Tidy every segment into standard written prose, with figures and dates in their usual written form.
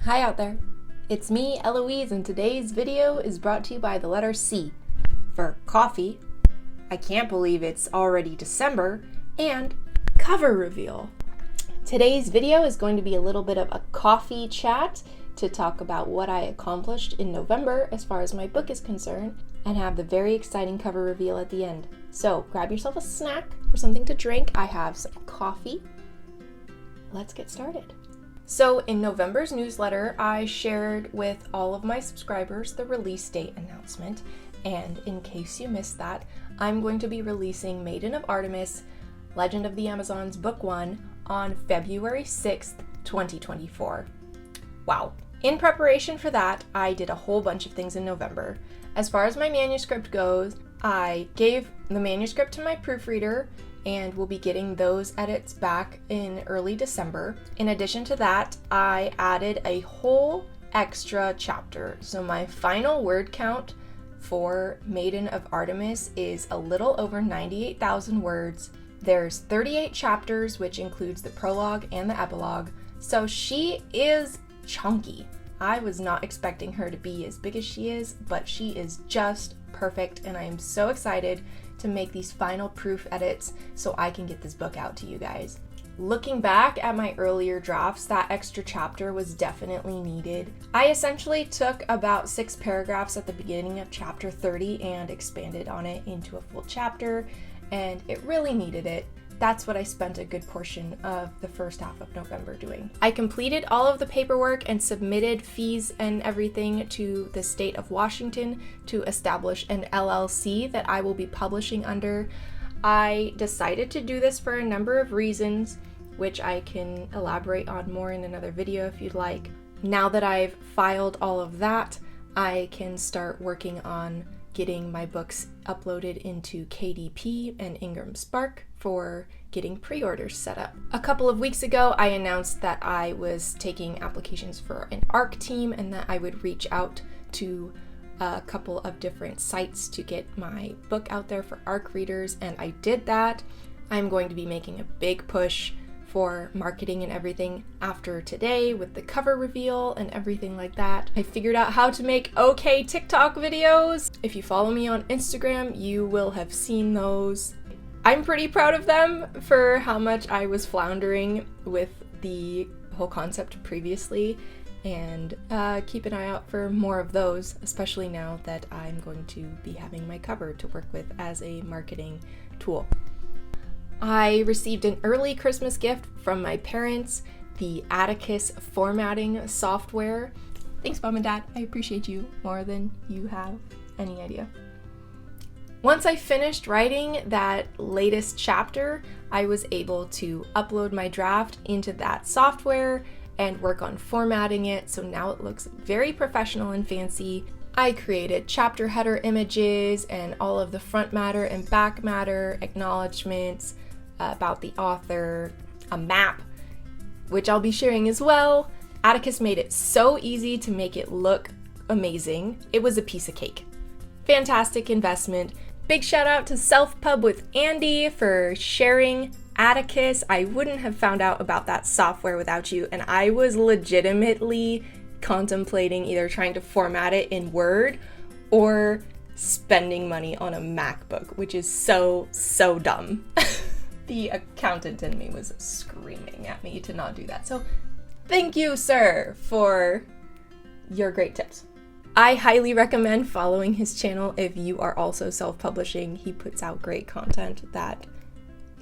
Hi out there, it's me, Eloise, and today's video is brought to you by the letter C for coffee, I can't believe it's already December, and cover reveal. Today's video is going to be a little bit of a coffee chat to talk about what I accomplished in November as far as my book is concerned, and have the very exciting cover reveal at the end. So grab yourself a snack or something to drink. I have some coffee. Let's get started. So in November's newsletter, I shared with all of my subscribers the release date announcement, and in case you missed that, I'm going to be releasing Maiden of Artemis, Legend of the Amazons Book 1 on February 6th, 2024. Wow. In preparation for that, I did a whole bunch of things in November. As far as my manuscript goes, I gave the manuscript to my proofreader, and we'll be getting those edits back in early December. In addition to that, I added a whole extra chapter. So my final word count for Maiden of Artemis is a little over 98,000 words. There's 38 chapters, which includes the prologue and the epilogue. So she is chunky. I was not expecting her to be as big as she is, but she is just perfect, and I am so excited to make these final proof edits so I can get this book out to you guys. Looking back at my earlier drafts, that extra chapter was definitely needed. I essentially took about 6 paragraphs at the beginning of chapter 30 and expanded on it into a full chapter, and it really needed it. That's what I spent a good portion of the first half of November doing. I completed all of the paperwork and submitted fees and everything to the state of Washington to establish an LLC that I will be publishing under. I decided to do this for a number of reasons, which I can elaborate on more in another video if you'd like. Now that I've filed all of that, I can start working on getting my books uploaded into KDP and Ingram Spark for getting pre-orders set up. A couple of weeks ago, I announced that I was taking applications for an ARC team and that I would reach out to a couple of different sites to get my book out there for ARC readers, and I did that. I'm going to be making a big push for marketing and everything after today with the cover reveal and everything like that. I figured out how to make okay TikTok videos. If you follow me on Instagram, you will have seen those. I'm pretty proud of them for how much I was floundering with the whole concept previously, and keep an eye out for more of those, especially now that I'm going to be having my cover to work with as a marketing tool. I received an early Christmas gift from my parents, the Atticus formatting software. Thanks, Mom and Dad. I appreciate you more than you have any idea. Once I finished writing that latest chapter, I was able to upload my draft into that software and work on formatting it, so now it looks very professional and fancy. I created chapter header images and all of the front matter and back matter, acknowledgements about the author, a map, which I'll be sharing as well. Atticus made it so easy to make it look amazing. It was a piece of cake. Fantastic investment. Big shout out to Self Pub with Andy for sharing Atticus. I wouldn't have found out about that software without you, and I was legitimately contemplating either trying to format it in Word or spending money on a MacBook, which is so dumb. The accountant in me was screaming at me to not do that. So thank you, sir, for your great tips. I highly recommend following his channel if you are also self-publishing. He puts out great content that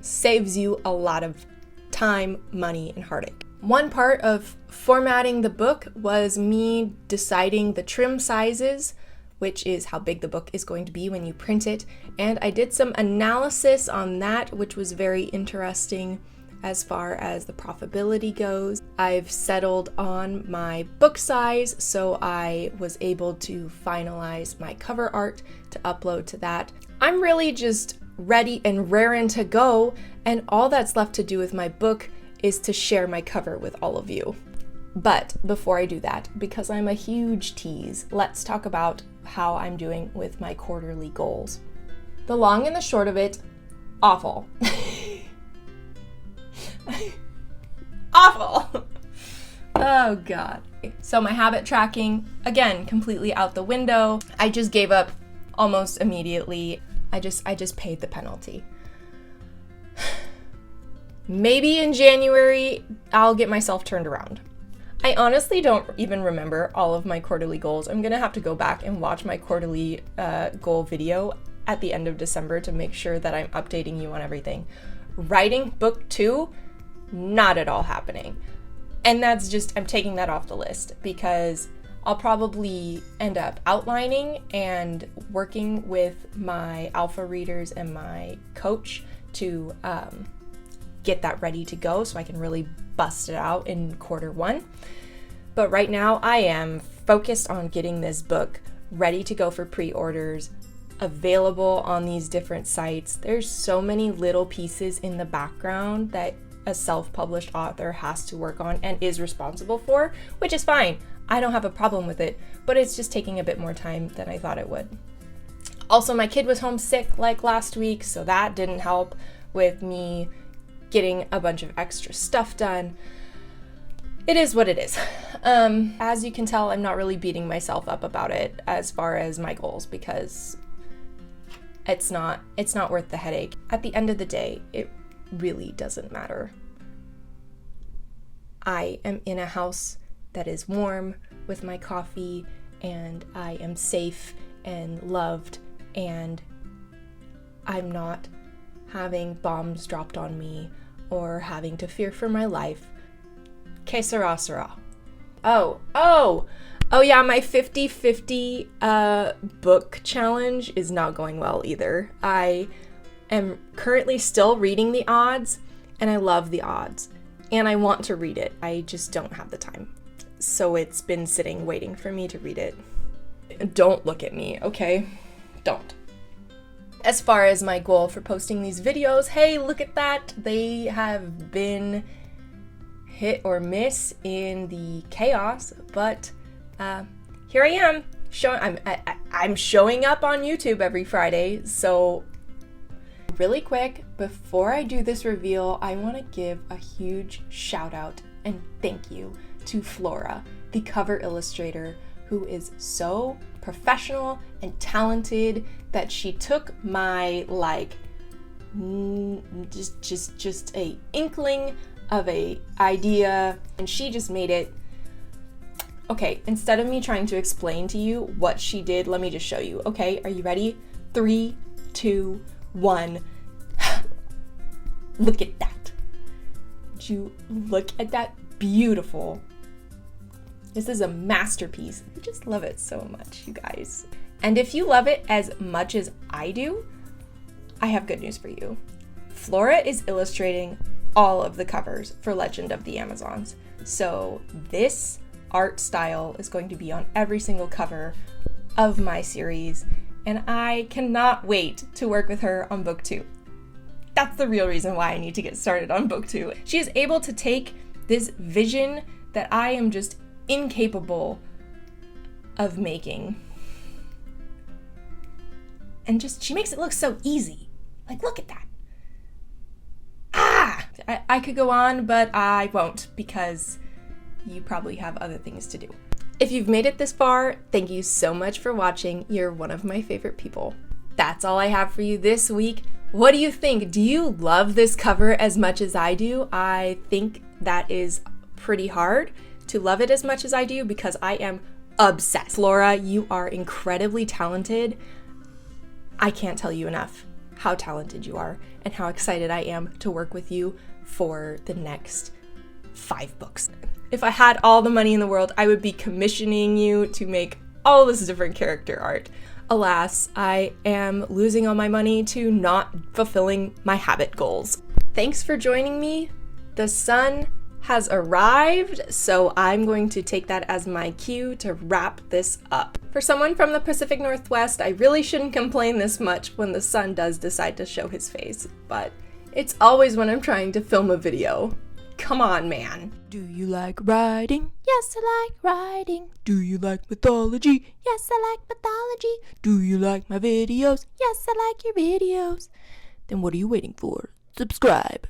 saves you a lot of time, money, and heartache. One part of formatting the book was me deciding the trim sizes, which is how big the book is going to be when you print it, and I did some analysis on that, which was very interesting as far as the profitability goes. I've settled on my book size, so I was able to finalize my cover art to upload to that. I'm really just ready and raring to go, and all that's left to do with my book is to share my cover with all of you. But before I do that, because I'm a huge tease, let's talk about how I'm doing with my quarterly goals. The long and the short of it, awful. Awful. Oh God. So my habit tracking, again, completely out the window. I just gave up almost immediately. I just paid the penalty. Maybe in January, I'll get myself turned around. I honestly don't even remember all of my quarterly goals. I'm gonna have to go back and watch my quarterly goal video at the end of December to make sure that I'm updating you on everything. Writing book 2, not at all happening. And that's just, I'm taking that off the list because I'll probably end up outlining and working with my alpha readers and my coach to get that ready to go so I can really bust it out in quarter 1. But right now I am focused on getting this book ready to go for pre-orders, available on these different sites. There's so many little pieces in the background that a self-published author has to work on and is responsible for, which is fine. I don't have a problem with it, but it's just taking a bit more time than I thought it would. Also, my kid was homesick like last week, so that didn't help with me getting a bunch of extra stuff done. It is what it is. As you can tell, I'm not really beating myself up about it as far as my goals because it's not worth the headache. At the end of the day, it really doesn't matter. I am in a house that is warm with my coffee, and I am safe and loved, and I'm not having bombs dropped on me or having to fear for my life. Que sera, sera. Oh yeah, my 50-50 book challenge is not going well either. I am currently still reading the odds, and I love the odds, and I want to read it. I just don't have the time. So it's been sitting waiting for me to read it. Don't look at me, okay? Don't. As far as my goal for posting these videos, hey, look at that. They have been hit or miss in the chaos, but here I am. I'm showing up on YouTube every Friday, so really quick, before I do this reveal, I want to give a huge shout out and thank you to Flora, the cover illustrator, who is so professional and talented that she took my just a inkling of a idea and she just made it. Okay, instead of me trying to explain to you what she did, let me just show you. Okay, are you ready? 3, 2, 1. Look at that. Would you look at that? Beautiful. This is a masterpiece. I just love it so much, you guys. And if you love it as much as I do, I have good news for you. Flora is illustrating all of the covers for Legend of the Amazons. So this art style is going to be on every single cover of my series, and I cannot wait to work with her on book 2. That's the real reason why I need to get started on book 2. She is able to take this vision that I am just incapable of making, and just she makes it look so easy. Like, look at that. I could go on, but I won't because you probably have other things to do. If you've made it this far, thank you so much for watching. You're one of my favorite people. That's all I have for you this week. What do you think? Do you love this cover as much as I do? I think that is pretty hard to love it as much as I do because I am obsessed. Flora, you are incredibly talented. I can't tell you enough how talented you are and how excited I am to work with you for the next 5 books. If I had all the money in the world, I would be commissioning you to make all this different character art. Alas, I am losing all my money to not fulfilling my habit goals. Thanks for joining me. The sun has arrived, so I'm going to take that as my cue to wrap this up. For someone from the Pacific Northwest, I really shouldn't complain this much when the sun does decide to show his face, but it's always when I'm trying to film a video. Come on, man. Do you like riding? Yes, I like riding. Do you like mythology? Yes, I like mythology. Do you like my videos? Yes, I like your videos. Then what are you waiting for? Subscribe.